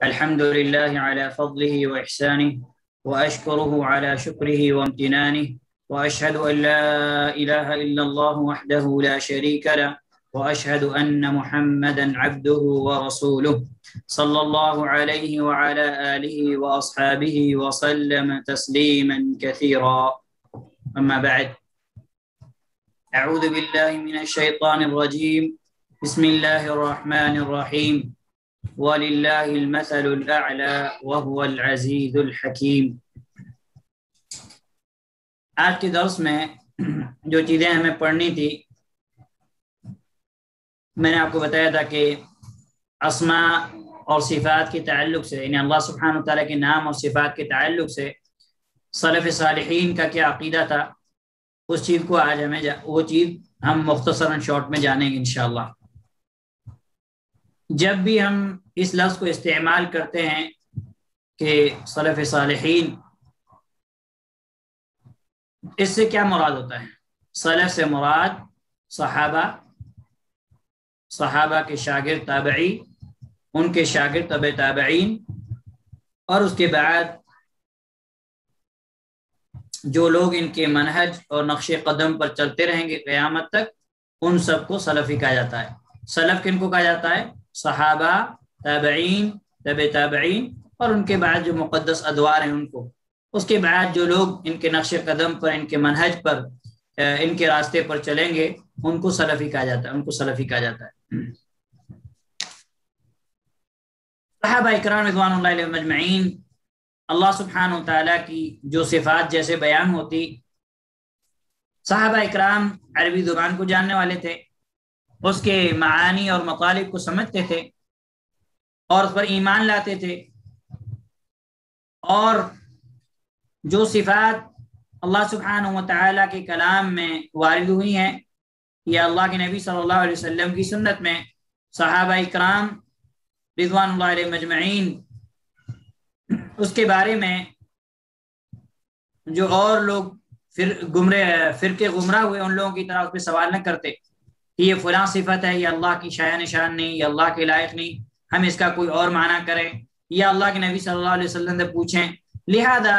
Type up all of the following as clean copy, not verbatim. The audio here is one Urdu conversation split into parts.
الحمد لله على فضله وإحسانه وأشكره على شكره وامتنانه وأشهد أن لا إله إلا الله وحده لا شريك له وأشهد أن محمدا عبده ورسوله صلى الله عليه وعلى آله وأصحابه وسلم تسليما كثيرا. أما بعد، أعوذ بالله من الشيطان الرجيم. بسم الله الرحمن الرحيم. وَلِلَّهِ الْمَثَلُ الْأَعْلَى وَهُوَ الْعَزِيزُ الْحَكِيمُ. آج کے درس میں جو چیزیں ہمیں پڑھنی تھی، میں نے آپ کو بتایا تھا کہ اسماء اور صفات کے تعلق سے، یعنی اللہ سبحانہ وتعالیٰ کے نام اور صفات کے تعلق سے سلف صالحین کا کیا عقیدہ تھا، اس چیز کو آج وہ چیز ہم مختصراً شارٹ میں جانیں گے انشاءاللہ. جب بھی ہم اس لفظ کو استعمال کرتے ہیں کہ سلف صالحین، اس سے کیا مراد ہوتا ہے؟ سلف سے مراد صحابہ کے شاگرد تابعی، ان کے شاگرد تبع تابعین، اور اس کے بعد جو لوگ ان کے منہج اور نقش قدم پر چلتے رہیں گے قیامت تک، ان سب کو سلفی کہا جاتا ہے. سلف کن کو کہا جاتا ہے؟ صحابہ، تابعین، تبع تابعین، اور ان کے بعد جو مقدس ادوار ہیں ان کو. اس کے بعد جو لوگ ان کے نقش قدم پر، ان کے منہج پر، ان کے راستے پر چلیں گے، ان کو سلفی کہا جاتا ہے. صحابہ اکرام رضوان اللہ علیہم اجمعین، اللہ سبحانہ وتعالیٰ کی جو صفات جیسے بیان ہوتی، صحابہ اکرام عربی زبان کو جاننے والے تھے، اس کے معانی اور مطالب کو سمجھتے تھے اور اس پر ایمان لاتے تھے، اور جو صفات اللہ سبحانہ وتعالیٰ کے کلام میں وارد ہوئی ہیں یا اللہ کے نبی صلی اللہ علیہ وسلم کی سنت میں، صحابہ اکرام رضوان اللہ علیہم اجمعین اس کے بارے میں جو اور لوگ فرقے گمراہ ہوئے، ان لوگوں کی طرح اس پہ سوال نہ کرتے کہ یہ فلاں صفت ہے، یہ اللہ کی شایع نشان نہیں، یہ اللہ کے لائق نہیں، ہم اس کا کوئی اور معنی کریں یا اللہ کے نبی صلی اللہ علیہ وسلم سے پوچھیں. لہذا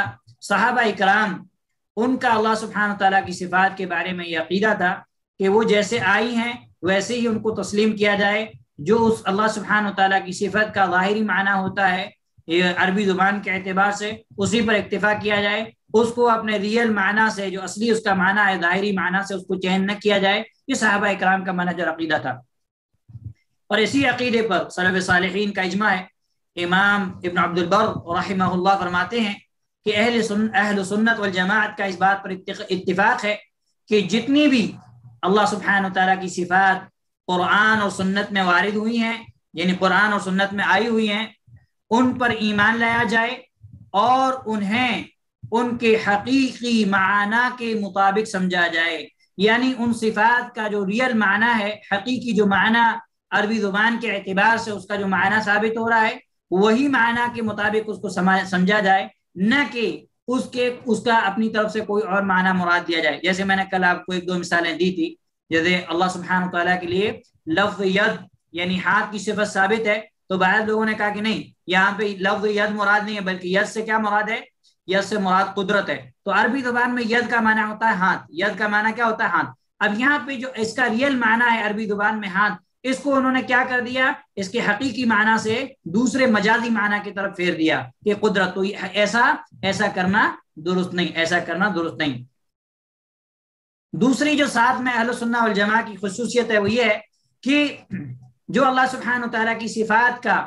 صحابہ اکرام، ان کا اللہ سبحانہ تعالیٰ کی صفات کے بارے میں یہ عقیدہ تھا کہ وہ جیسے آئی ہیں ویسے ہی ان کو تسلیم کیا جائے. جو اس اللہ سبحانہ تعالیٰ کی صفت کا ظاہری معنی ہوتا ہے یہ عربی زبان کے اعتبار سے، اسی پر اکتفا کیا جائے، اس کو اپنے ریئل معنی سے، جو اصلی اس کا معنی ہے، ظاہری معنی سے اس کو چینج نہ کیا جائے. یہ صحابہ اکرام کا منہج اور عقیدہ تھا، اور اسی عقیدے پر سلف صالحین کا اجماع ہے. امام ابن عبد البر رحمہ اللہ فرماتے ہیں کہ اہل سنت والجماعت کا اس بات پر اتفاق ہے کہ جتنی بھی اللہ سبحانہ تعالیٰ کی صفات قرآن اور سنت میں وارد ہوئی ہیں، یعنی قرآن اور سنت میں آئی ہوئی ہیں، ان پر ایمان لایا جائے اور انہیں ان کے حقیقی معنی کے مطابق سمجھا جائے. یعنی ان صفات کا جو ریئل معنی ہے، حقیقی جو معنی عربی زبان کے اعتبار سے اس کا جو معنی ثابت ہو رہا ہے، وہی معنی کے مطابق اس کو سمجھا جائے، نہ کہ اس کا اپنی طرف سے کوئی اور معنی مراد دیا جائے. جیسے میں نے کل آپ کو ایک دو مثالیں دی تھی، جیسے اللہ سبحانہ تعالیٰ کے لیے لفظ ید یعنی ہاتھ کی صفت ثابت ہے، تو بعض لوگوں نے کہا کہ نہیں، یہاں پہ لفظ ید مراد نہیں ہے، بلکہ ید سے کیا مراد ہے؟ ید سے مراد قدرت ہے. تو عربی زبان میں ید کا معنی ہوتا ہے ہاتھ، ید کا معنی کیا ہوتا ہے؟ ہاتھ. اب یہاں پہ جو اس کا ریئل معنی ہے عربی زبان میں ہاتھ، اس کو انہوں نے کیا کر دیا؟ اس کے حقیقی معنی سے دوسرے مجازی معنی کی طرف پھیر دیا کہ قدرت. تو ایسا کرنا درست نہیں. دوسری جو ساتھ میں اہل سنہ والجماع کی خصوصیت ہے وہ یہ ہے کہ جو اللہ سبحانہ تعالیٰ کی صفات کا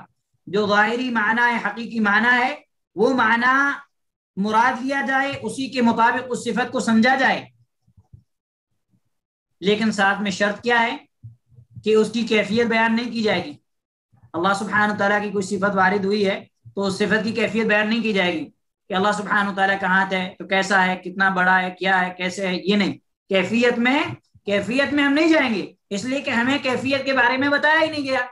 جو ظاہری معنی ہے، حقیقی معنی ہے، وہ معنی مراد لیا جائے، اسی کے مطابق اس صفت کو سمجھا جائے، لیکن ساتھ میں شرط کیا ہے کہ اس کی کیفیت بیان نہیں کی جائے گی. اللہ سبحانہ تعالیٰ کی کوئی صفت وارد ہوئی ہے تو اس صفت کی کیفیت بیان نہیں کی جائے گی کہ اللہ سبحانہ تعالیٰ کا ہاتھ ہے تو کیسا ہے، کتنا بڑا ہے، کیا ہے، کیسے ہے. یہ نہیں، کیفیت میں ہم نہیں جائیں گے، اس لیے کہ ہمیں کیفیت کے بارے میں بتایا ہی نہیں گیا.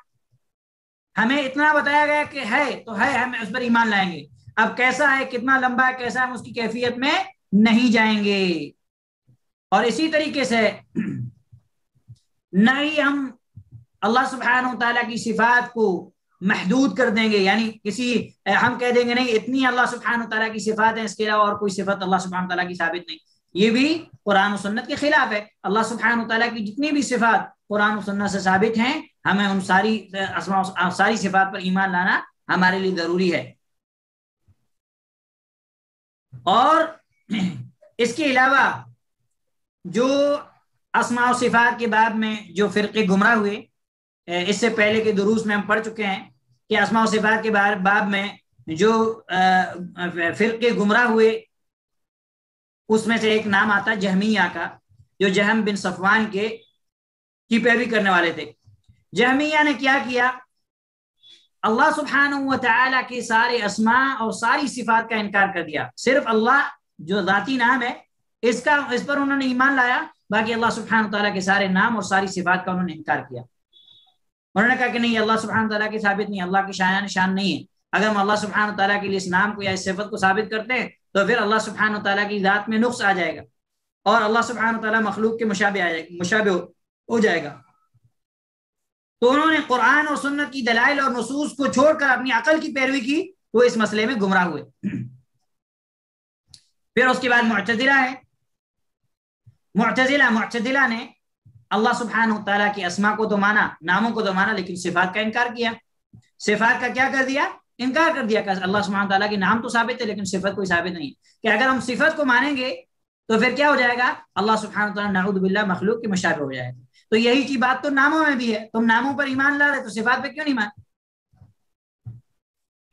ہمیں اتنا بتایا گیا کہ ہے تو ہے، ہم اس پر ایمان لائیں گے. اب کیسا ہے، کتنا لمبا ہے، کیسا، ہم اس کی کیفیت میں نہیں جائیں گے. اور اسی طریقے سے نہ ہی ہم اللہ سبحانہ وتعالیٰ کی صفات کو محدود کر دیں گے، یعنی ہم کہہ دیں گے نہیں اتنی اللہ سبحانہ و تعالیٰ کی صفات ہیں، اس کے علاوہ اور کوئی صفت اللہ سبحانہ و تعالیٰ کی ثابت نہیں، یہ بھی قرآن و سنت کے خلاف ہے۔ اللہ سبحانہ و تعالیٰ کی جتنی بھی صفات قرآن و سنت سے ثابت ہیں، ہمیں ان ساری صفات پر ایمان لانا ہمارے لیے ضروری ہے۔ اور اس کے علاوہ جو اسماء و صفات کے باب میں جو فرقے گمراہ ہوئے، اس سے پہلے کے دروس میں ہم پڑھ چکے ہیں کہ اسماء و صفات کے باب میں جو فرقے گمراہ ہوئے اس میں سے ایک نام آتا جہمیہ کا، جو جہم بن صفوان کی پیروی کرنے والے تھے۔ جہمیہ نے کیا کیا؟ اللہ سبحانہ و تعالیٰ کے سارے اسماء اور ساری صفات کا انکار کر دیا، صرف اللہ جو ذاتی نام ہے اس پر انہوں نے ایمان لایا، باقی اللہ سبحانہ و تعالیٰ کے سارے نام اور ساری صفات کا انہوں نے انکار کیا۔ انہوں نے کہا کہ نہیں، اللہ سبحانہ و تعالیٰ کی ثابت نہیں، اللہ کی شان نہیں ہے۔ اگر ہم اللہ سبحانہ و تعالیٰ کے لیے اس نام کو یا اس صفت کو ثابت کرتے ہیں تو پھر اللہ سبحانہ و تعالیٰ کی ذات میں نقص آ جائے گا اور اللہ سبحانہ و تعالیٰ مخلوق کے مشابہ ہو جائے گا۔ تو انہوں نے قرآن اور سنت کی دلائل اور نصوص کو چھوڑ کر اپنی عقل کی پیروی کی، وہ اس مسئلے میں گمراہ ہوئے۔ پھر اس کے بعد معتزلہ ہے۔ معتزلہ نے اللہ سبحانہ و تعالیٰ کی اسماء کو تو مانا، ناموں کو تو مانا، لیکن صفات کا انکار کیا۔ صفات کا کیا کر دیا؟ انکار کر دیا کہ اللہ سبحانہ و تعالیٰ کے نام تو ثابت ہے لیکن صفت کوئی ثابت نہیں ہے، کہ اگر ہم صفت کو مانیں گے تو پھر کیا ہو جائے گا؟ اللہ سبحانہ و تعالیٰ نعوذ باللہ مخلوق کے مشابہ ہو جائے گا۔ تو یہی کی بات تو ناموں میں بھی ہے، تم ناموں پر ایمان لا رہے تو صفات پہ کیوں نہیں مان؟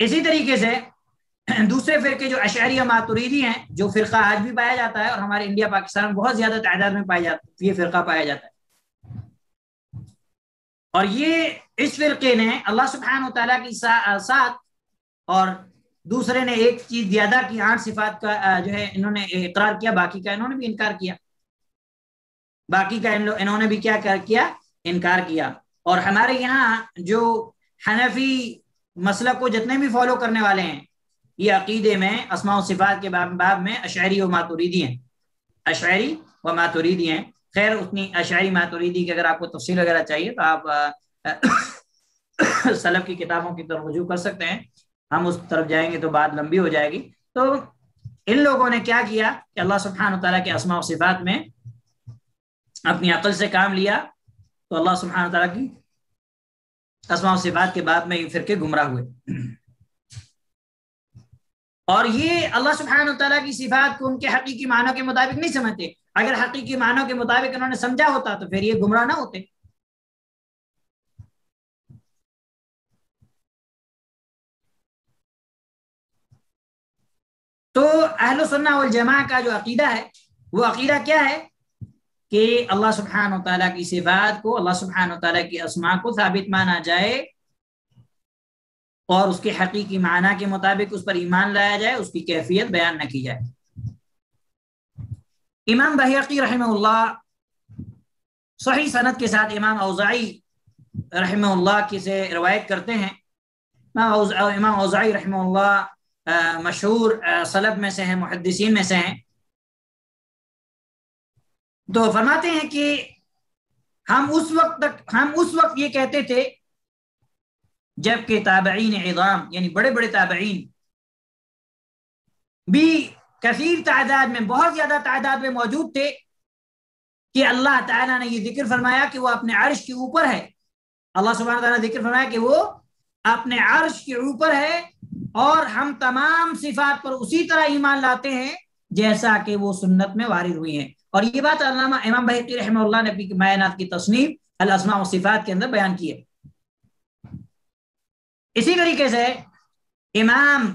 اسی طریقے سے دوسرے فرقے جو اشعری و ماتریدی ہیں، جو فرقہ آج بھی پایا جاتا ہے اور ہمارے انڈیا پاکستان میں بہت زیادہ تعداد میں یہ فرقہ پایا جاتا ہے، اور اس فرقے نے اللہ سبحانہ و تعالیٰ کی ساتھ اور دوسرے نے ایک چیز زیادہ کی، 8 صفات کا جو ہے انہوں نے اقرار کیا، باقی کا انہوں نے بھی انکار کیا، باقی کا انہوں نے بھی کیا کیا؟ انکار کیا۔ اور ہمارے یہاں جو حنفی مسلک کو جتنے بھی فالو کرنے والے ہیں، یہ عقیدے میں اسماء و صفات کے باب میں اشعری و ماتریدی ہیں۔ خیر اتنی اشعری ماتریدی کی اگر آپ کو تفصیل وغیرہ چاہیے تو آپ سلف کی کتابوں کی طرف رجوع کر سکتے ہیں، ہم اس طرف جائیں گے تو بات لمبی ہو جائے گی۔ تو ان لوگوں نے کیا کیا کہ اللہ سبحانہ و تعالیٰ کے اسماء و صفات میں اپنی عقل سے کام لیا، تو اللہ سبحانہ و تعالیٰ کی اسماء و صفات کے بعد میں یہ فرقے گمراہ ہوئے۔ اور یہ اللہ سبحانہ و تعالیٰ کی صفات کو ان کے حقیقی معنوں کے مطابق نہیں سمجھتے، اگر حقیقی معنوں کے مطابق انہوں نے سمجھا ہوتا تو پھر یہ گمراہ نہ ہوتے۔ تو اہل سنہ والجماعہ کا جو عقیدہ ہے وہ عقیدہ کیا ہے؟ کہ اللہ سبحانہ و تعالیٰ کی صفات کو، اللہ سبحانہ و تعالیٰ کی اسماء کو ثابت مانا جائے اور اس کے حقیقی معنی کے مطابق اس پر ایمان لایا جائے، اس کی کیفیت بیان نہ کی جائے۔ امام بہقی رحمہ اللہ صحیح سند کے ساتھ امام اوزاعی رحمہ اللہ کی سے روایت کرتے ہیں۔ امام اوزاعی رحمہ اللہ مشہور سلف میں سے ہیں، محدثین میں سے ہیں، تو فرماتے ہیں کہ ہم اس وقت یہ کہتے تھے جبکہ تابعین عظام یعنی بڑے بڑے تابعین بھی کثیر تعداد میں، بہت زیادہ تعداد میں موجود تھے، کہ اللہ تعالیٰ نے یہ ذکر فرمایا کہ وہ اپنے عرش کے اوپر ہے۔ اللہ سبحانہ تعالیٰ نے ذکر فرمایا کہ وہ اپنے عرش کے اوپر ہے، اور ہم تمام صفات پر اسی طرح ایمان لاتے ہیں جیسا کہ وہ سنت میں وارد ہوئی ہیں۔ اور یہ بات علامہ امام بہقی رحمہ اللہ نے اپنی بیانات کی تصنیف الاسماء و صفات کے اندر بیان کی ہے۔ اسی طریقے سے امام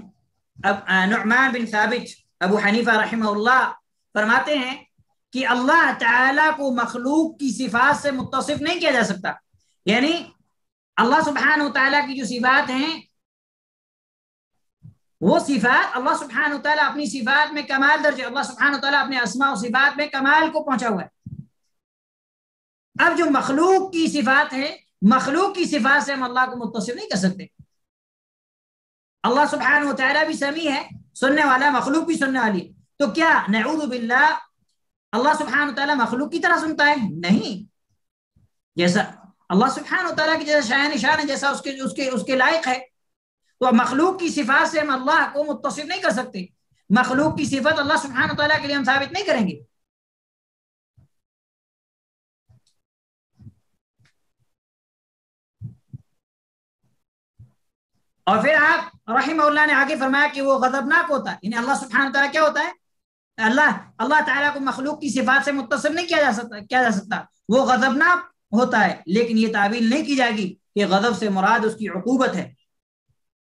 نعمان بن ثابت ابو حنیفہ رحمہ اللہ فرماتے ہیں کہ اللہ تعالیٰ کو مخلوق کی صفات سے متصف نہیں کیا جا سکتا، یعنی اللہ سبحانہ و تعالیٰ کی جو صفات ہیں وہ صفات اللہ سبحانہ و تعالیٰ اپنی صفات میں کمال درجے، اللہ سبحانہ و تعالیٰ اپنے اسماء و صفات میں کمال کو پہنچا ہوا ہے۔ اب جو مخلوق کی صفات ہیں، مخلوق کی صفات سے ہم اللہ کو متصف نہیں کر سکتے۔ اللہ سبحانہ و تعالیٰ بھی سمیع ہے، سننے والا، مخلوق بھی سننے والی ہے، تو کیا نعوذ باللہ اللہ سبحانہ و تعالیٰ مخلوق کی طرح سنتا ہے؟ نہیں، جیسا اللہ سبحانہ و تعالیٰ کی جیسا شایان نشان ہے جیسا اس کے لائق ہے. تو مخلوق کی صفات سے ہم اللہ کو متصف نہیں کر سکتے. مخلوق کی صفت اللہ سبحانہ و تعالیٰ کے لیے ہم ثابت نہیں کریں گے. اور پھر آپ رحمہ اللہ نے آگے فرمایا کہ وہ غضبناک ہوتا ہے. یعنی اللہ سبحانہ و تعالیٰ کیا ہوتا ہے؟ اللہ تعالیٰ کو مخلوق کی صفات سے متصف نہیں کیا جا سکتا. وہ غضبناک ہوتا ہے، لیکن یہ تعبیر نہیں کی جائے گی کہ غضب سے مراد اس کی عقوبت ہے.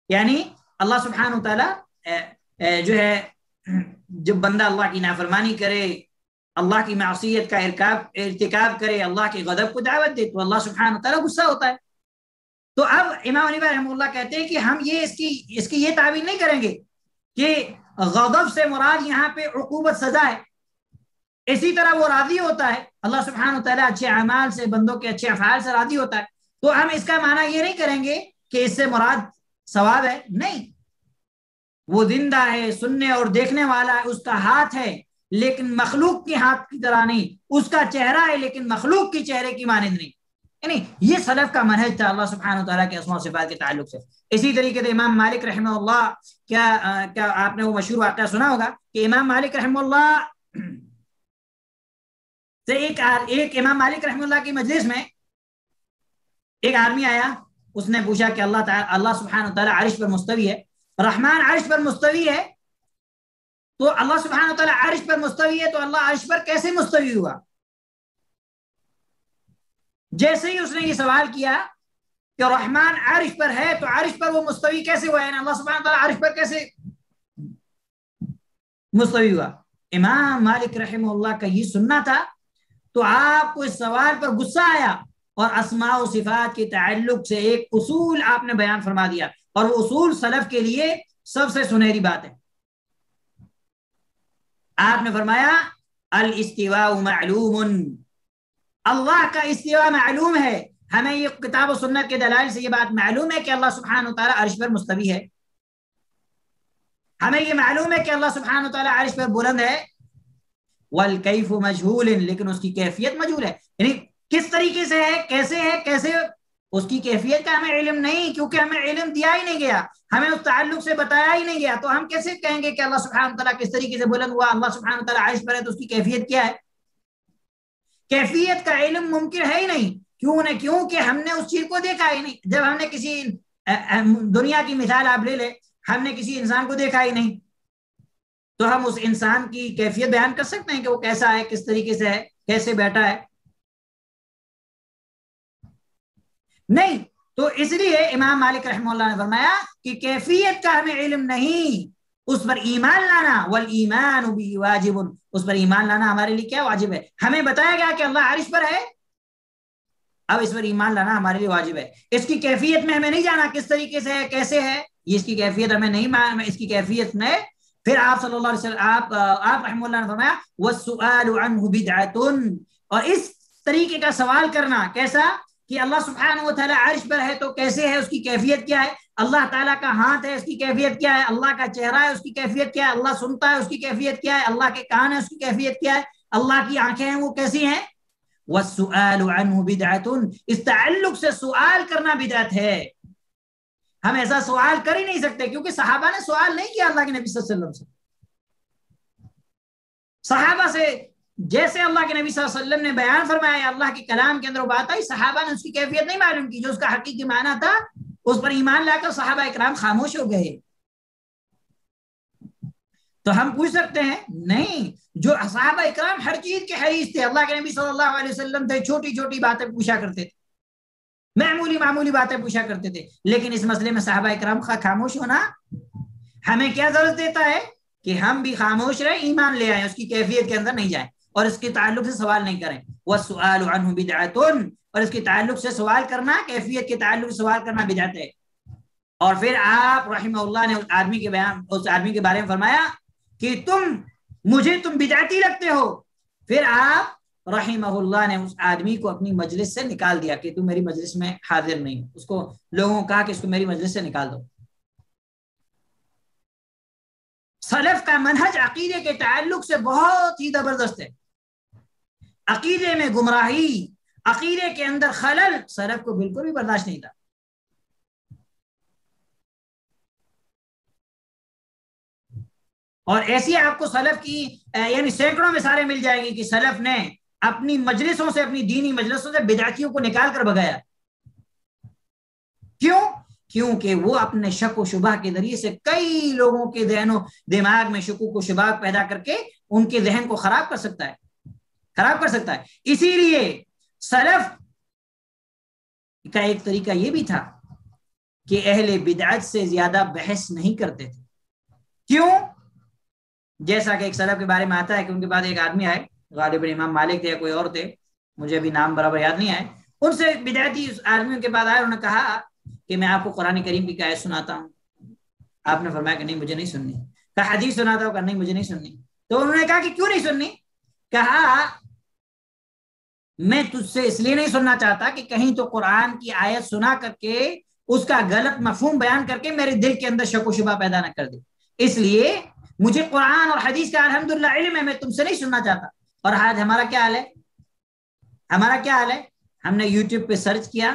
یعنی اللہ سبحانہ و تعالیٰ جو ہے جب بندہ اللہ کی نافرمانی کرے، اللہ کی معصیت کا ارتکاب کرے، اللہ کے غضب کو دعوت دے تو اللہ سبحانہ و تعالیٰ غصہ ہوتا ہے. تو اب امام حنیفہ رحمہ اللہ کہتے ہیں کہ ہم اس کی یہ تعبیر نہیں کریں گے کہ غضب سے مراد یہاں پہ عقوبت سزا ہے. اسی طرح وہ راضی ہوتا ہے، اللہ سبحانہ و تعالیٰ اچھے اعمال سے، بندوں کے اچھے افعال سے راضی ہوتا ہے. تو ہم اس کا معنی یہ نہیں کریں گے کہ اس سے مراد ثواب ہے. نہیں، وہ زندہ ہے، سننے اور دیکھنے والا ہے، اس کا ہاتھ ہے لیکن مخلوق کے ہاتھ کی طرح نہیں. اس کا چہرہ ہے لیکن مخلوق کے چہرے کی مانند نہیں. یعنی یہ سلف کا منہج تھا اللہ سبحانہ و تعالیٰ کے اسماء و صفات کے تعلق سے. اسی طریقے سے امام مالک رحمہ اللہ، کیا آپ نے وہ مشہور واقعہ سنا ہوگا کہ امام مالک رحمہ اللہ سے ایک امام مالک رحمہ اللہ کی مجلس میں ایک آدمی آیا. اس نے پوچھا کہ اللہ سبحانہ و تعالیٰ عرش پر مستوی ہے، رحمان عرش پر مستوی ہے، تو اللہ سبحانہ و تعالیٰ عرش پر مستوی ہے تو اللہ عرش پر کیسے مستوی ہوا؟ جیسے ہی اس نے یہ سوال کیا کہ رحمان عرش پر ہے تو عرش پر وہ مستوی کیسے ہوا، یعنی اللہ سبحانہ و تعالیٰ عرش پر کیسے مستوی ہوا؟ امام مالک رحمہ اللہ کا یہ سننا تھا. تو آپ کو اس سوال پر غصہ آیا اور اسماء و صفات کے تعلق سے ایک اصول آپ نے بیان فرما دیا، اور وہ اصول سلف کے لیے سب سے سنہری بات ہے. آپ نے فرمایا الاستواء معلوم، اللہ کا استواء معلوم ہے. ہمیں یہ کتاب و سنت کے دلائل سے یہ بات معلوم ہے کہ اللہ سبحانہ و تعالیٰ عرش پر مستوی ہے. ہمیں یہ معلوم ہے کہ اللہ سبحانہ و تعالیٰ عرش پر بلند ہے. والکیف مجہول، لیکن اس کی کیفیت مجہول ہے. یعنی کس طریقے سے ہے، کیسے اس کی کیفیت کا ہمیں علم نہیں، کیونکہ ہمیں علم دیا ہی نہیں گیا، ہمیں اس تعلق سے بتایا ہی نہیں گیا. تو ہم کیسے کہیں گے کہ اللہ سبحانہ و تعالیٰ کس طریقے سے بلند ہوا، اللہ سبحانہ و تعالیٰ عرش پر ہے تو اس کی کیفیت کیا ہے؟ کیفیت کا علم ممکن ہے ہی نہیں. کیونکہ ہم نے اس چیز کو دیکھا ہی نہیں. جب ہم نے کسی دنیا کی مثال آپ لے لیں، ہم نے کسی انسان کو دیکھا ہی نہیں تو ہم اس انسان کی کیفیت بیان کر سکتے ہیں کہ وہ کیسا ہے، کس طریقے سے ہے، کیسے بیٹھا ہے؟ نہیں. تو اس لیے امام مالک رحمہ اللہ نے فرمایا کہ کیفیت کا ہمیں علم نہیں، اس پر ایمان لانا، والایمان بھی واجب، اس پر ایمان لانا ہمارے لیے کیا واجب ہے. ہمیں بتایا گیا کہ اللہ عرش پر ہے، اب اس پر ایمان لانا ہمارے لیے واجب ہے. اس کی کیفیت میں ہمیں نہیں جانا کس طریقے سے ہے، کیسے ہے، یہ اس کی کیفیت ہمیں نہیں، اس کی کیفیت میں پھر آپ صلی اللہ علیہ وسلم آپ رحمہ اللہ نے فرمایا والسؤال عنہ بدعۃ، اور اس طریقے کا سوال کرنا کیسا کہ اللہ سبحانہ و تعالیٰ عرش پر ہے تو کیسے ہے، اس کی کیفیت کیا ہے، اللہ تعالیٰ کا ہاتھ ہے اس کی کیفیت کیا ہے، اللہ کا چہرہ ہے اس کی کیفیت کیا ہے، اللہ سنتا ہے اس کی کیفیت کیا ہے، اللہ کے کان ہے اس کی کیفیت کیا ہے، اللہ کی آنکھیں ہیں وہ کیسی ہیں. والسؤال عنہ بدعۃ، اس تعلق سے سوال کرنا بدعت ہے. ہم ایسا سوال کر ہی نہیں سکتے کیونکہ صحابہ نے سوال نہیں کیا اللہ کے نبی صلی اللہ علیہ وسلم سے. صحابہ سے جیسے اللہ کے نبی صلی اللہ علیہ وسلم نے بیان فرمایا اللہ کے کلام کے اندر وہ بات آئی، صحابہ نے اس کی کیفیت نہیں معلوم کی، جو اس کا حقیقی معنی تھا اس پر ایمان لا کر صحابہ اکرام خاموش ہو گئے. تو ہم پوچھ سکتے ہیں نہیں، جو صحابہ اکرام ہر چیز کے حریص تھے، اللہ کے نبی صلی اللہ علیہ وسلم تھے، چھوٹی چھوٹی باتیں پوچھا کرتے تھے، معمولی باتیں پوچھا کرتے تھے، لیکن اس مسئلے میں صحابہ اکرام خاموش ہونا ہمیں کیا ضرورت دیتا ہے کہ ہم بھی خاموش رہیں، ایمان لے آئیں، اس کی کیفیت کے اندر نہیں جائیں اور اس کے تعلق سے سوال نہیں کریں. والسؤال عنہ بدعۃ، اور اس کے تعلق سے سوال کرنا، کیفیت کے تعلق سے سوال کرنا بدعت ہے. اور پھر آپ رحمہ اللہ نے اس آدمی کے بارے میں فرمایا کہ تم بدعتی لگتے ہو. پھر آپ رحمہ اللہ نے اس آدمی کو اپنی مجلس سے نکال دیا کہ تم میری مجلس میں حاضر نہیں ہو. اس کو لوگوں کو کہا کہ اس کو میری مجلس سے نکال دو. سلف کا منہج عقیدے کے تعلق سے بہت ہی زبردست ہے. عقیدے میں گمراہی، عقیدے کے اندر خلل سلف کو بالکل بھی برداشت نہیں تھا. اور ایسی آپ کو سلف کی یعنی سینکڑوں مثالیں مل جائے گی کہ سلف نے اپنی مجلسوں سے، اپنی دینی مجلسوں سے بدعتیوں کو نکال کر بھگایا. کیوں؟ کیونکہ وہ اپنے شک و شبہ کے ذریعے سے کئی لوگوں کے ذہن و دماغ میں شکوک و شبہ پیدا کر کے ان کے ذہن کو خراب کر سکتا ہے. اسی لیے سلف کا ایک طریقہ یہ بھی تھا کہ اہل بدعت سے زیادہ بحث نہیں کرتے تھے. کیوں؟ جیسا کہ ایک سلف کے بارے میں آتا ہے کہ ان کے بعد ایک آدمی آئے، غالباً امام مالک تھے یا کوئی اور تھے، مجھے ابھی نام برابر یاد نہیں آئے. ان سے بدعتی آدمیوں کے بعد آئے، انہوں نے کہا کہ میں آپ کو قرآن کریم کی آیت سناتا ہوں. آپ نے فرمایا کہ نہیں مجھے نہیں سننی. کہا حدیث سناتا ہوں، کہ نہیں مجھے نہیں سننی. تو انہوں نے کہا کہ کیوں نہیں سننی؟ کہا میں تجھ سے اس لیے نہیں سننا چاہتا کہ کہیں تو قرآن کی آیت سنا کر کے اس کا غلط مفہوم بیان کر کے میرے دل کے اندر شک و شبہ پیدا نہ کر دے. اس لیے مجھے قرآن اور حدیث کا الحمدللہ علم ہے، میں تم سے نہیں سننا چاہتا. اور آج ہمارا کیا حال ہے؟ ہم نے یوٹیوب پہ سرچ کیا،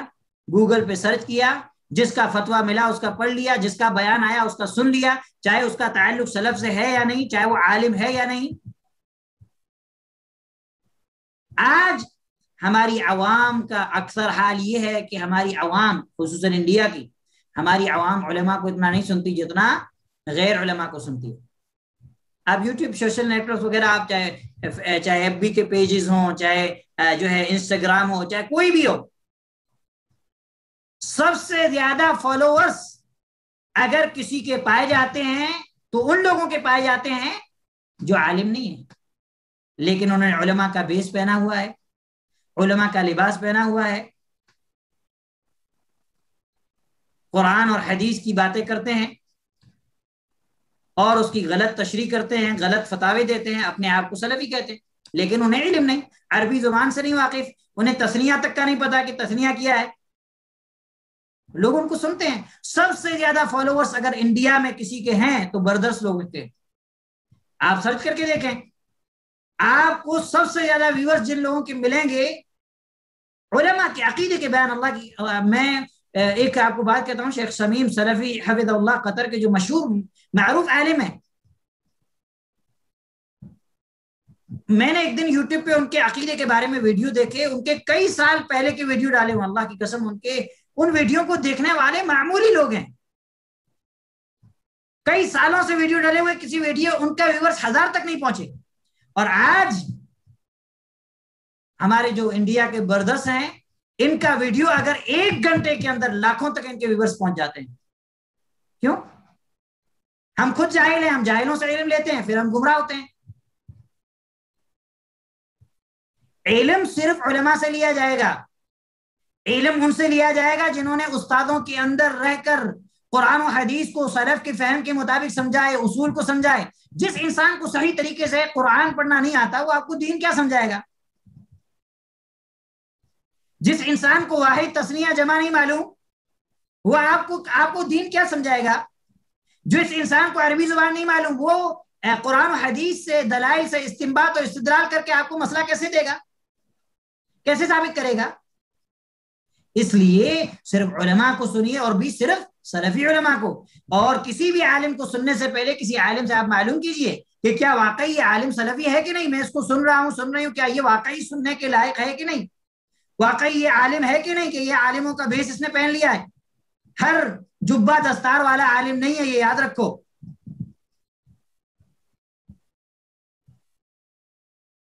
گوگل پہ سرچ کیا، جس کا فتویٰ ملا اس کا پڑھ لیا، جس کا بیان آیا اس کا سن لیا، چاہے اس کا تعلق سلف سے ہے یا نہیں، چاہے وہ عالم ہے یا نہیں. آج ہماری عوام کا اکثر حال یہ ہے کہ ہماری عوام، خصوصاً انڈیا کی ہماری عوام علماء کو اتنا نہیں سنتی جتنا غیر علماء کو سنتی ہے. آپ یوٹیوب، سوشل نیٹ ورک وغیرہ، آپ چاہے ایف بی کے پیجز ہوں، چاہے جو ہے انسٹاگرام ہو، چاہے کوئی بھی ہو، سب سے زیادہ فالوورز اگر کسی کے پائے جاتے ہیں تو ان لوگوں کے پائے جاتے ہیں جو عالم نہیں ہے، لیکن انہوں نے علماء کا بیس پہنا ہوا ہے، علماء کا لباس پہنا ہوا ہے، قرآن اور حدیث کی باتیں کرتے ہیں اور اس کی غلط تشریح کرتے ہیں، غلط فتاوے دیتے ہیں، اپنے آپ کو سلفی کہتے ہیں، لیکن انہیں علم نہیں، عربی زبان سے نہیں واقف، انہیں تثنیہ تک کا نہیں پتا کہ تثنیہ کیا ہے. لوگ ان کو سنتے ہیں. سب سے زیادہ فالوورز اگر انڈیا میں کسی کے ہیں تو بردرس لوگ کے. آپ سرچ کر کے دیکھیں، آپ کو سب سے زیادہ ویورز جن لوگوں کے ملیں گے علماء کے عقیدے کے بیان. اللہ کی میں ایک آپ کو بات کہتا ہوں، شیخ سمیم سلفی حفظ اللہ قطر کے جو مشہور معروف عالم ہیں، میں نے ایک دن یوٹیوب پہ ان کے عقیدے کے بارے میں ویڈیو دیکھے، ان کے کئی سال پہلے کے ویڈیو ڈالے ہوئے. اللہ کی قسم ان ویڈیو کو دیکھنے والے معمولی لوگ ہیں، کئی سالوں سے ویڈیو ڈالے ہوئے، کسی ویڈیو ان کا ویورز 1000 تک نہیں پہنچے. اور آج ہمارے جو انڈیا کے بردرس ہیں، ان کا ویڈیو اگر 1 گھنٹے کے اندر لاکھوں تک ان کے ویورز پہنچ جاتے ہیں. کیوں؟ ہم خود جاہل ہیں، ہم جاہلوں سے علم لیتے ہیں، پھر ہم گمراہ ہوتے ہیں. علم صرف علماء سے لیا جائے گا، علم ان سے لیا جائے گا جنہوں نے استادوں کے اندر رہ کر قرآن و حدیث کو سلف کے فہم کے مطابق سمجھائے، اصول کو سمجھائے. جس انسان کو صحیح طریقے سے قرآن پڑھنا نہیں آتا وہ آپ کو دین کیا سمجھائے گا؟ جس انسان کو واحد تثنیہ جمع نہیں معلوم وہ آپ کو دین کیا سمجھائے گا؟ جس انسان کو عربی زبان نہیں معلوم وہ قرآن و حدیث سے دلائل سے استنباط اور استدلال کر کے آپ کو مسئلہ کیسے دے گا، کیسے ثابت کرے گا؟ اس لیے صرف علماء کو سنیے، اور بھی صرف سلفی علماء کو. اور کسی بھی عالم کو سننے سے پہلے کسی عالم سے آپ معلوم کیجئے کہ کیا واقعی یہ عالم سلفی ہے کہ نہیں. میں اس کو سن رہی ہوں، کیا یہ واقعی سننے کے لائق ہے کہ نہیں، واقعی یہ عالم ہے کہ نہیں، کہ یہ عالموں کا بیس اس نے پہن لیا ہے. ہر جبہ دستار والا عالم نہیں ہے، یہ یاد رکھو.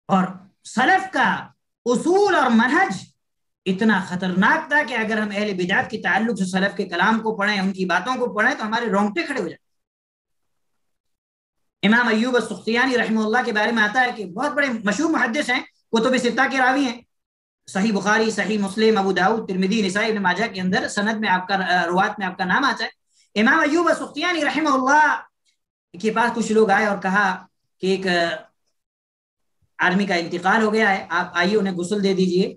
اور سلف کا اصول اور منہج اتنا خطرناک تھا کہ اگر ہم اہل بدعت کے تعلق سے سلف کے کلام کو پڑھیں، ان کی باتوں کو پڑھیں تو ہمارے رونگٹے کھڑے ہو جائیں. امام ایوب السختیانی رحمہ اللہ کے بارے میں آتا ہے کہ بہت بڑے مشہور محدث ہیں، کتب ستہ کے راوی ہیں، صحیح بخاری، صحیح مسلم، ابو داؤد، ترمذی، نسائی، ابن ماجہ کے اندر سند میں آپ کا روات میں آپ کا نام آتا ہے. امام ایوب السختیانی رحمہ اللہ کے پاس کچھ لوگ آئے اور کہا کہ ایک آدمی کا انتقال ہو گیا ہے، آپ آئیے انہیں غسل دے دیجئے.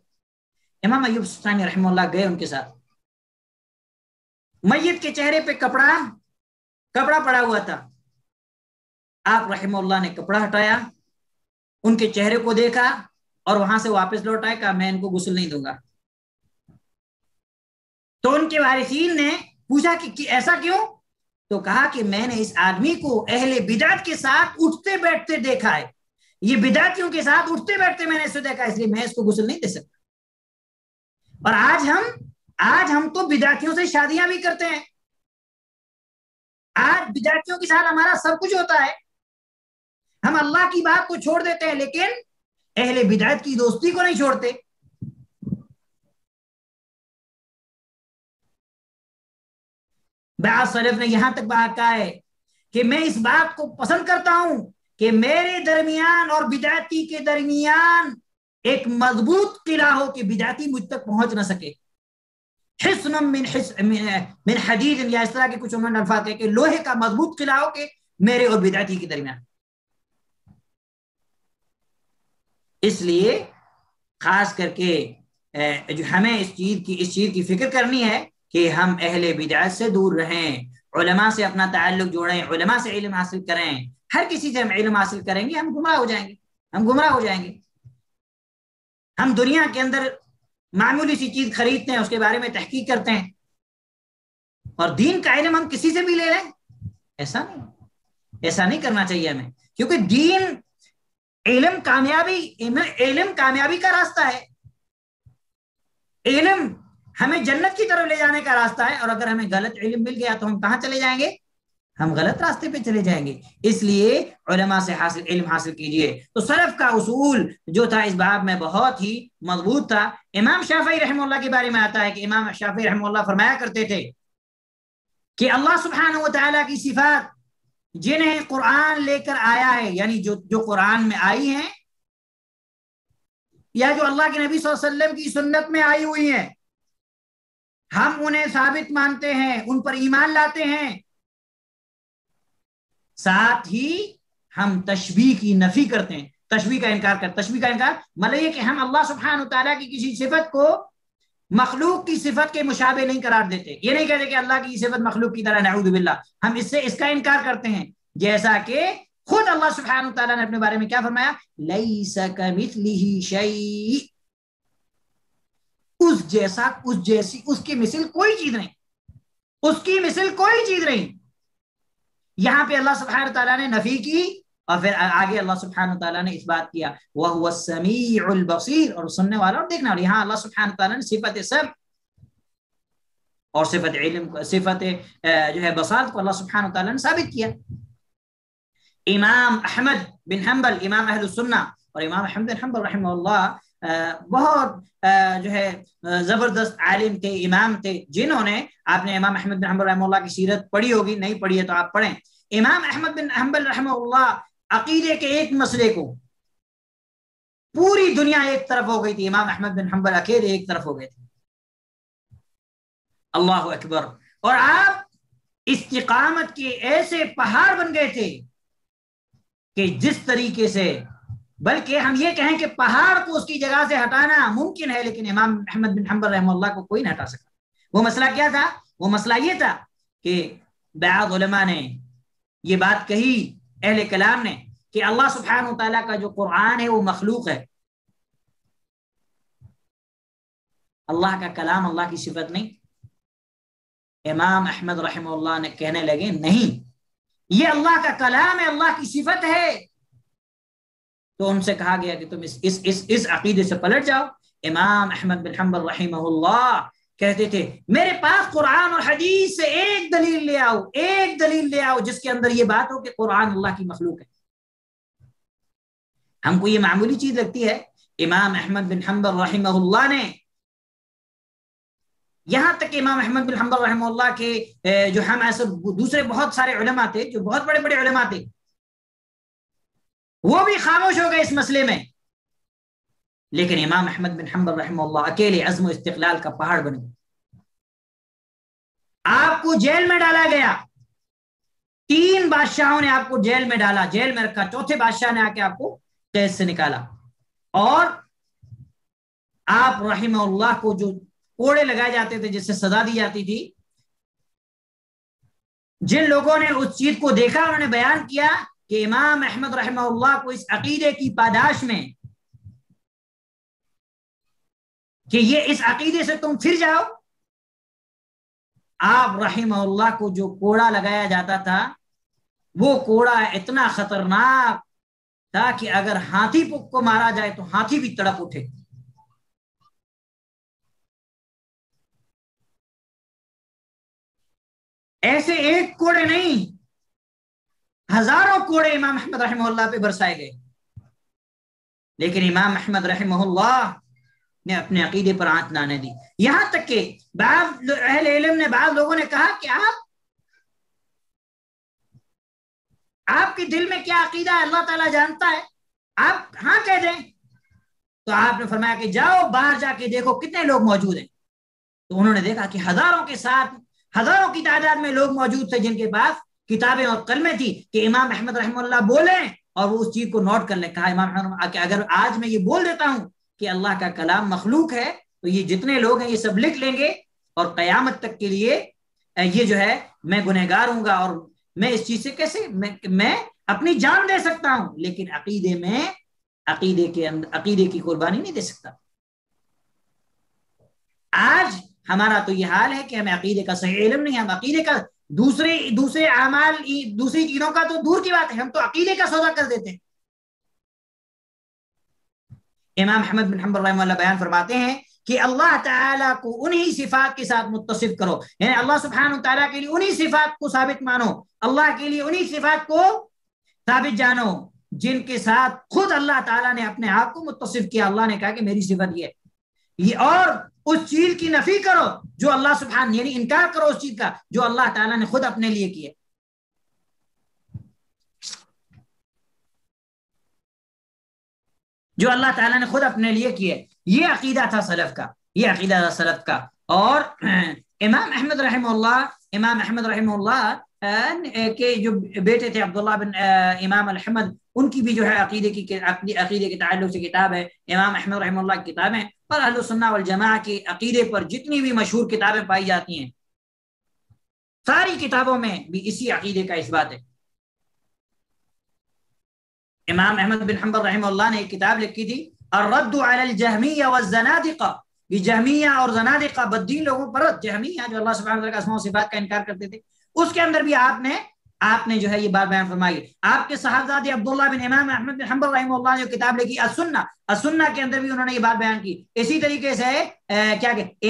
امام ایوب السختیانی رحمہ اللہ گئے ان کے ساتھ. میت کے چہرے پہ کپڑا پڑا ہوا تھا. آپ رحمہ اللہ نے کپڑا ہٹایا، ان کے چہرے کو دیکھا اور وہاں سے واپس لوٹ آئے، کہا میں ان کو غسل نہیں دوں گا. تو ان کے وارثین نے پوچھا کہ ایسا کیوں؟ تو کہا کہ میں نے اس آدمی کو اہل بدعت کے ساتھ اٹھتے بیٹھتے دیکھا ہے، یہ بدعتیوں کے ساتھ اٹھتے بیٹھتے میں نے اسے دیکھا، اس لیے میں اس کو غسل نہیں دے سکتا. اور آج ہم تو بدعتیوں سے شادیاں بھی کرتے ہیں، آج بدعتیوں کے ساتھ ہمارا سب کچھ ہوتا ہے. ہم اللہ کی بات کو چھوڑ دیتے ہیں لیکن اہل بدعت کی دوستی کو نہیں چھوڑتے. بعض سلف نے یہاں تک بات کہا ہے کہ میں اس بات کو پسند کرتا ہوں کہ میرے درمیان اور بدعتی کے درمیان ایک مضبوط قلعہ ہو کہ بدعتی مجھ تک پہنچ نہ سکے. حصن من حدید، یا اس طرح کے کچھ انہوں نے الفاظ ہے کہ لوہے کا مضبوط قلعہ ہو کہ میرے اور بدعتی کے درمیان. اس لیے خاص کر کے جو ہمیں اس چیز کی فکر کرنی ہے کہ ہم اہل بدعت سے دور رہیں، علماء سے اپنا تعلق جوڑیں، علماء سے علم حاصل کریں. ہر کسی سے ہم علم حاصل کریں گے ہم گمراہ ہو جائیں گے. ہم دنیا کے اندر معمولی سی چیز خریدتے ہیں، اس کے بارے میں تحقیق کرتے ہیں، اور دین کا علم ہم کسی سے بھی لے لیں، ایسا نہیں کرنا چاہیے ہمیں، کیونکہ دین علم کامیابی کا راستہ ہے. علم ہمیں جنت کی طرف لے جانے کا راستہ ہے، اور اگر ہمیں غلط علم مل گیا تو ہم کہاں چلے جائیں گے؟ ہم غلط راستے پہ چلے جائیں گے. اس لیے علماء سے علم حاصل کیجئے. تو سلف کا اصول جو تھا اس باب میں بہت ہی مضبوط تھا. امام شافعی رحمہ اللہ کے بارے میں آتا ہے کہ امام شافعی رحمہ اللہ فرمایا کرتے تھے کہ اللہ سبحانہ و تعالیٰ کی صفات جنہیں قرآن لے کر آیا ہے، یعنی جو قرآن میں آئی ہیں یا جو اللہ کے نبی صلی اللہ علیہ وسلم کی سنت میں آئی ہوئی ہیں، ہم انہیں ثابت مانتے ہیں، ان پر ایمان لاتے ہیں. ساتھ ہی ہم تشبیہ کی نفی کرتے ہیں، تشبیہ کا انکار مطلب یہ کہ ہم اللہ سبحانہ وتعالیٰ کی کسی صفت کو مخلوق کی صفت کے مشابہ نہیں قرار دیتے. یہ نہیں کہتے کہ اللہ کی صفت مخلوق کی طرح، نعوذ باللہ. ہم اس کا انکار کرتے ہیں، جیسا کہ خود اللہ سبحانہ وتعالیٰ نے اپنے بارے میں کیا فرمایا؟ لیس کمثلہ شیء، اس جیسی اس کی مثل کوئی چیز نہیں. یہاں پہ اللہ سبحانہ تعالیٰ نے نفی کی، اور پھر آگے اللہ سبحانہ تعالیٰ نے اس بات کیا وَهُوَ السَّمِيعُ الْبَصِيرُ، اور سننے والا اور دیکھنے والا. یہاں اللہ سبحانہ تعالیٰ نے صفت سمع اور صفت علم، صفت جو ہے بصارت کو اللہ سبحانہ تعالیٰ نے ثابت کیا. امام احمد بن حنبل، امام اہل السنہ، اور امام احمد بن حنبل رحمہ اللہ بہت جو ہے زبردست عالم تھے، امام تھے، جنہوں نے، آپ نے امام احمد بن حنبل رحمہ اللہ کی سیرت پڑھی ہوگی، نہیں پڑھی ہے تو آپ پڑھیں. امام احمد بن حنبل رحمہ اللہ عقیدے کے ایک مسئلے کو پوری دنیا ایک طرف ہو گئی تھی، امام احمد بن حنبل اکیلے ایک طرف ہو گئے تھے. اللہ اکبر. اور آپ استقامت کے ایسے پہاڑ بن گئے تھے کہ جس طریقے سے، بلکہ ہم یہ کہیں کہ پہاڑ کو اس کی جگہ سے ہٹانا ممکن ہے، لیکن امام احمد بن حنبل رحمہ اللہ کو کوئی نہ ہٹا سکا. وہ مسئلہ کیا تھا؟ وہ مسئلہ یہ تھا کہ بعض علماء نے یہ بات کہی، اہل کلام نے، کہ اللہ سبحانہ وتعالیٰ کا جو قرآن ہے وہ مخلوق ہے، اللہ کا کلام اللہ کی صفت نہیں. امام احمد رحمہ اللہ نے کہنے لگے نہیں، یہ اللہ کا کلام ہے، اللہ کی صفت ہے. تو ان سے کہا گیا کہ تم اس عقیدے سے پلٹ جاؤ. امام احمد بن حنبل رحمہ اللہ کہتے تھے میرے پاس قرآن اور حدیث سے ایک دلیل لے آؤ جس کے اندر یہ بات ہو کہ قرآن اللہ کی مخلوق ہے. ہم کو یہ معمولی چیز لگتی ہے. امام احمد بن حنبل رحمہ اللہ نے، یہاں تک کہ امام احمد بن حنبل رحمہ اللہ کے جو ہم ایسے دوسرے بہت سارے علماء تھے، جو بہت بڑے بڑے علماء تھے، وہ بھی خاموش ہو گئے اس مسئلے میں. لیکن امام احمد بن حنبل رحمہ اللہ اکیلے عزم و استقلال کا پہاڑ بن گئے. آپ کو جیل میں ڈالا گیا، 3 بادشاہوں نے آپ کو جیل میں ڈالا، جیل میں رکھا، چوتھے بادشاہ نے آ کے آپ کو قید سے نکالا، اور آپ رحمہ اللہ کو جو کوڑے لگائے جاتے تھے، جس سے سزا دی جاتی تھی، جن لوگوں نے اس چیز کو دیکھا انہوں نے بیان کیا کہ امام احمد رحمہ اللہ کو اس عقیدے کی پاداش میں کہ یہ اس عقیدے سے تم پھر جاؤ. آپ رحمہ اللہ کو جو کوڑا لگایا جاتا تھا وہ کوڑا اتنا خطرناک تھا کہ اگر ہاتھی کو مارا جائے تو ہاتھی بھی تڑپ اٹھے. ایسے ایک کوڑے نہیں، ہزاروں کوڑے امام احمد رحمہ اللہ پہ برسائے گئے، لیکن امام احمد رحمہ اللہ نے اپنے عقیدے پر آنچ نہ آنے دی. یہاں تک کہ بعض اہل علم نے، بعض لوگوں نے کہا کہ آپ کے دل میں کیا عقیدہ ہے اللہ تعالیٰ جانتا ہے، آپ ہاں کہہ دیں. تو آپ نے فرمایا کہ جاؤ باہر جا کے دیکھو کتنے لوگ موجود ہیں. تو انہوں نے دیکھا کہ ہزاروں کے ساتھ، ہزاروں کی تعداد میں لوگ موجود تھے جن کے پاس کتابیں اور قلمیں تھی کہ امام احمد رحمہ اللہ بولیں اور وہ اس چیز کو نوٹ کر لیں. کہا امام احمد کہ اگر آج میں یہ بول دیتا ہوں کہ اللہ کا کلام مخلوق ہے تو یہ جتنے لوگ ہیں یہ سب لکھ لیں گے اور قیامت تک کے لیے یہ جو ہے میں گنہگار ہوں گا، اور میں اس چیز سے کیسے میں اپنی جان دے سکتا ہوں، لیکن عقیدے کی قربانی نہیں دے سکتا. آج ہمارا تو یہ حال ہے کہ ہمیں عقیدے کا صحیح علم نہیں، ہم عقیدے کا دوسرے اعمال، دوسری چیزوں کا تو دور کی بات ہے، ہم تو عقیدے کا سودا کر دیتے ہیں. امام احمد بن حنبل رحمہ اللہ بیان فرماتے ہیں کہ اللہ تعالیٰ کو انہی صفات کے ساتھ متصف کرو، یعنی اللہ سبحانہ تعالیٰ کے لیے انہی صفات کو ثابت مانو، اللہ کے لیے انہی صفات کو ثابت جانو جن کے ساتھ خود اللہ تعالیٰ نے اپنے آپ کو متصف کیا. اللہ نے کہا کہ میری صفت یہ اور اس چیز کی نفی کرو جو اللہ سبحانہ، یعنی انکار کرو اس چیز کا جو اللہ تعالیٰ نے خود اپنے لیے کیا. جو اللہ تعالیٰ نے خود اپنے لیے کیے. یہ عقیدہ تھا سلف کا، یہ عقیدہ تھا سلف کا. اور امام احمد رحمہ اللہ کے جو بیٹے تھے عبداللہ بن امام احمد، ان کی بھی جو ہے عقیدے کے تعلق سے کتاب ہے امام احمد رحمہ اللہ کی کتابیں. اور اہل سنہ والجماعہ کے عقیدے پر جتنی بھی مشہور کتابیں پائی جاتی ہیں ساری کتابوں میں بھی اسی عقیدے کا اثبات ہے. امام احمد بن حنبل رحمہ اللہ نے ایک کتاب لکھی تھی الرد علی الجہمیہ والزنادقہ، یہ جہمیہ اور زنادقہ بدین لوگوں پر، جہمیہ جو اللہ سبحانہ وتعالیٰ کے اسماء و صفات کا انکار کرتے تھے، اس کے اندر بھی آپ نے جو ہے یہ بات بیان فرمائی. آپ کے صاحبزادے عبداللہ بن امام احمد بن حنبل رحمہ اللہ نے جو کتاب لکھی السنہ کے اندر بھی انہوں نے یہ بات بیان کی. اسی طریقے سے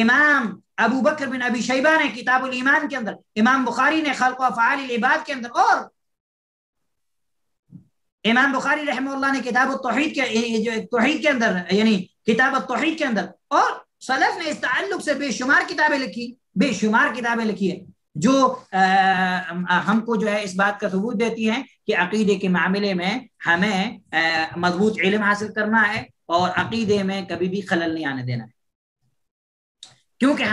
امام ابو بکر بن ابی شیبہ نے کتاب الایمان کے اندر، امام بخاری نے خلق و افعال العباد کے اندر، اور امام بخاری رحمہ اللہ نے کتاب التوحید کے اندر، یعنی کتاب التوحید کے اندر، اور سلف نے اس تعلق سے بے شمار کتابیں لکھی ہیں جو ہم کو جو ہے اس بات کا ثبوت دیتی ہیں کہ عقیدے کے معاملے میں ہمیں مضبوط علم حاصل کرنا ہے اور عقیدے میں کبھی بھی خلل نہیں آنے دینا ہے، کیونکہ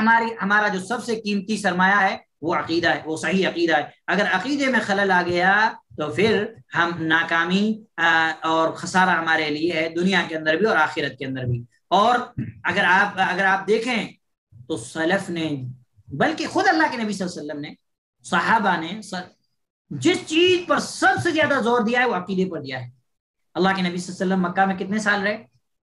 ہمارا جو سب سے قیمتی سرمایہ ہے وہ عقیدہ ہے، وہ صحیح عقیدہ ہے. اگر عقیدے میں خلل آ گیا تو پھر ہم ناکامی اور خسارہ ہمارے لیے ہے، دنیا کے اندر بھی اور آخرت کے اندر بھی. اور اگر آپ دیکھیں تو سلف نے، بلکہ خود اللہ کے نبی صلی اللہ علیہ وسلم نے، صحابہ نے جس چیز پر سب سے زیادہ زور دیا ہے وہ عقیدے پر دیا ہے. اللہ کے نبی صلی اللہ علیہ وسلم مکہ میں کتنے سال رہے؟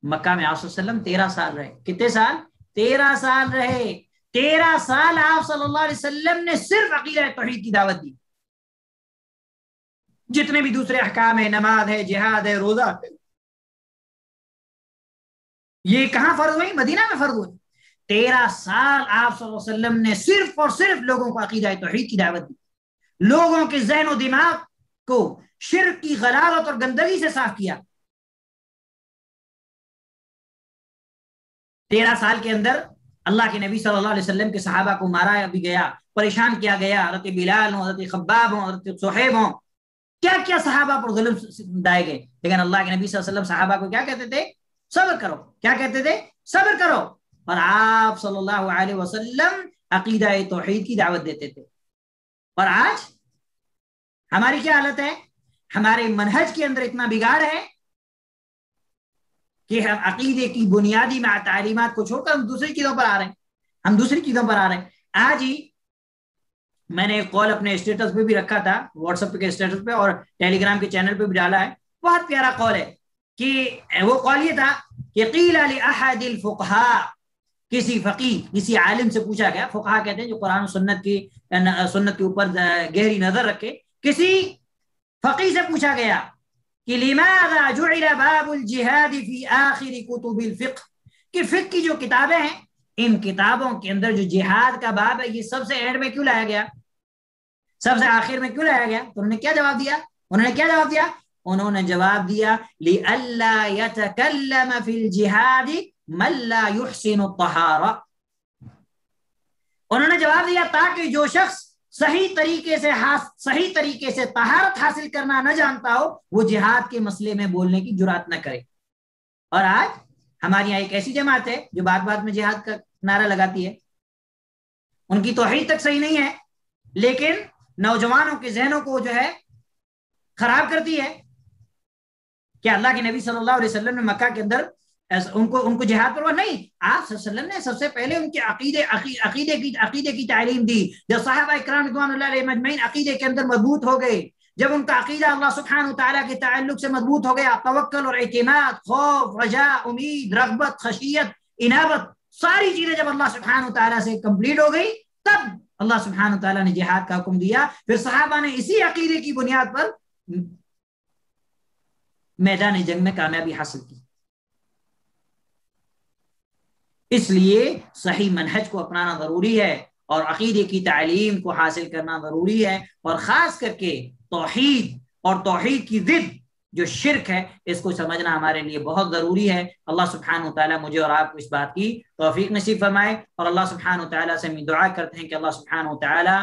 مکہ میں آپ صلی اللہ علیہ وسلم 13 سال رہے. کتنے سال؟ 13 سال رہے. 13 سال آپ صلی اللہ علیہ وسلم نے صرف عقیدہ توحید کی دعوت دی. جتنے بھی دوسرے احکام ہے، نماز ہے، جہاد ہے، روزہ ہے، یہ کہاں فرض ہوئی؟ مدینہ میں فرض ہوئی. 13 سال آپ صلی اللہ علیہ وسلم نے صرف اور صرف لوگوں کو عقیدہ توحید کی دعوت دی، لوگوں کے ذہن و دماغ کو شرک کی غلاظت اور گندگی سے صاف کیا. 13 سال کے اندر اللہ کے نبی صلی اللہ علیہ وسلم کے صحابہ کو مارا بھی گیا، پریشان کیا گیا. حضرت بلال ہوں، حضرت خباب ہوں، حضرت صہیب ہوں، کیا صحابہ پر ظلم دائے گئے. لیکن اللہ کے نبی صلی اللہ علیہ وسلم صحابہ کو کیا کہتے تھے؟ صبر کرو. کیا کہتے تھے؟ صبر کرو. اور آپ صلی اللہ علیہ وسلم عقیدہ توحید کی دعوت دیتے تھے. اور آج ہماری کیا حالت ہے؟ ہمارے منہج کے اندر اتنا بگاڑ ہے کہ ہم عقیدے کی بنیادی تعلیمات کو چھوڑ کر ہم دوسری چیزوں پر آ رہے ہیں. آج ہی میں نے ایک قول اپنے اسٹیٹس پہ بھی رکھا تھا، واٹس ایپ کے اسٹیٹس پہ اور ٹیلی گرام کے چینل پہ بھی ڈالا ہے. بہت پیارا قول ہے کہ وہ قول یہ تھا کہ قیل لأحد الفقہاء کسی فقی کسی عالم سے پوچھا گیا، فقہا کہتے ہیں جو قرآن و سنت کے اوپر گہری نظر رکھے، کسی فقی سے پوچھا گیا کہ لماذا جعل باب الجہاد فی آخر کتب الفقہ، کہ فقہ کی جو کتابیں ہیں ان کتابوں کے اندر جو جہاد کا باب ہے یہ سب سے اینڈ میں کیوں لایا گیا، سب سے آخر میں کیوں لایا گیا؟ تو انہوں نے کیا جواب دیا؟ انہوں نے جواب دیا لئلا يتکلم فی الجہاد من لا يحسن الطہارہ، انہوں نے جواب دیا تاکہ جو شخص صحیح طریقے سے طہارت حاصل کرنا نہ جانتا ہو وہ جہاد کے مسئلے میں بولنے کی جرات نہ کرے۔ اور آج ہماری یہاں ایک ایسی جماعت ہے جو بات بات میں جہاد کا نعرہ لگاتی ہے، ان کی توحید تک صحیح نہیں ہے لیکن نوجوانوں کے ذہنوں کو جو ہے خراب کرتی ہے کہ اللہ کے نبی صلی اللہ علیہ وسلم نے مکہ کے اندر ان کو جہاد پر نہیں، آپ صلی اللہ علیہ وسلم نے سب سے پہلے ان کے عقیدے کی تعلیم دی۔ جب صحابہ اکرام رضوان اللہ علیہم اجمعین عقیدے کے اندر مضبوط ہو گئے، جب ان کا عقیدہ اللہ سبحانہ وتعالیٰ کے تعلق سے مضبوط ہو گیا، توکل اور اعتماد، خوف، رجاء، امید، رغبت، خشیت، انابت، ساری چیزیں جب اللہ سبحانہ وتعالیٰ سے کمپلیٹ ہو گئی، تب اللہ سبحانہ وتعالیٰ نے جہاد کا حکم دیا۔ پھر صحابہ نے اسی عقیدے کی بنیاد پر میدان جنگ میں کامیابی حاصل کی۔ اس لیے صحیح منہج کو اپنانا ضروری ہے اور عقیدے کی تعلیم کو حاصل کرنا ضروری ہے، اور خاص کر کے توحید اور توحید کی ضد جو شرک ہے اس کو سمجھنا ہمارے لیے بہت ضروری ہے۔ اللہ سبحانہ وتعالیٰ مجھے اور آپ کو اس بات کی توفیق نصیب فرمائے، اور اللہ سبحانہ وتعالیٰ سے ہم دعا کرتے ہیں کہ اللہ سبحانہ وتعالیٰ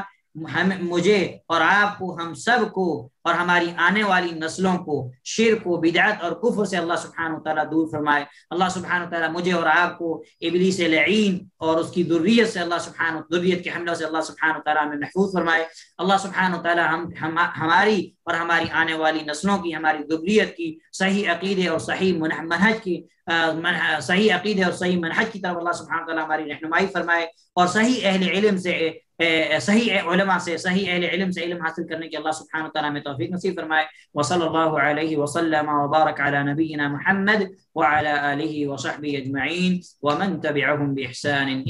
مجھے اور آپ کو، ہم سب کو اور ہماری آنے والی نسلوں کو شرک و بدعت اور کفر سے اللہ سبحانہ وتعالیٰ دور فرمائے۔ اللہ سبحانہ وتعالیٰ مجھے اور آپ کو ابلیس لعین اور اس کی ذریت سے ذریت کے حملوں سے اللہ سبحانہ وتعالیٰ ہمیں محفوظ فرمائے۔ اللہ سبحانہ وتعالیٰ ہماری اور ہماری آنے والی نسلوں کی، ہماری ذریت کی صحیح عقیدے اور صحیح منہج کی طرف اللہ سبحانہ وتعالیٰ ہماری رہنمائی فرمائے، اور صحیح اہل علم سے صحیح علماء سے، صحیح اہل علم سے علم حاصل کرنے کی اللہ سبحانہ وتعالیٰ میں توفیق نصیب فرمائے۔ وصلی اللہ علیہ وسلم وبارک علی نبینا محمد وعلی آلہ وصحبہ اجمعین ومن تبعهم بإحسان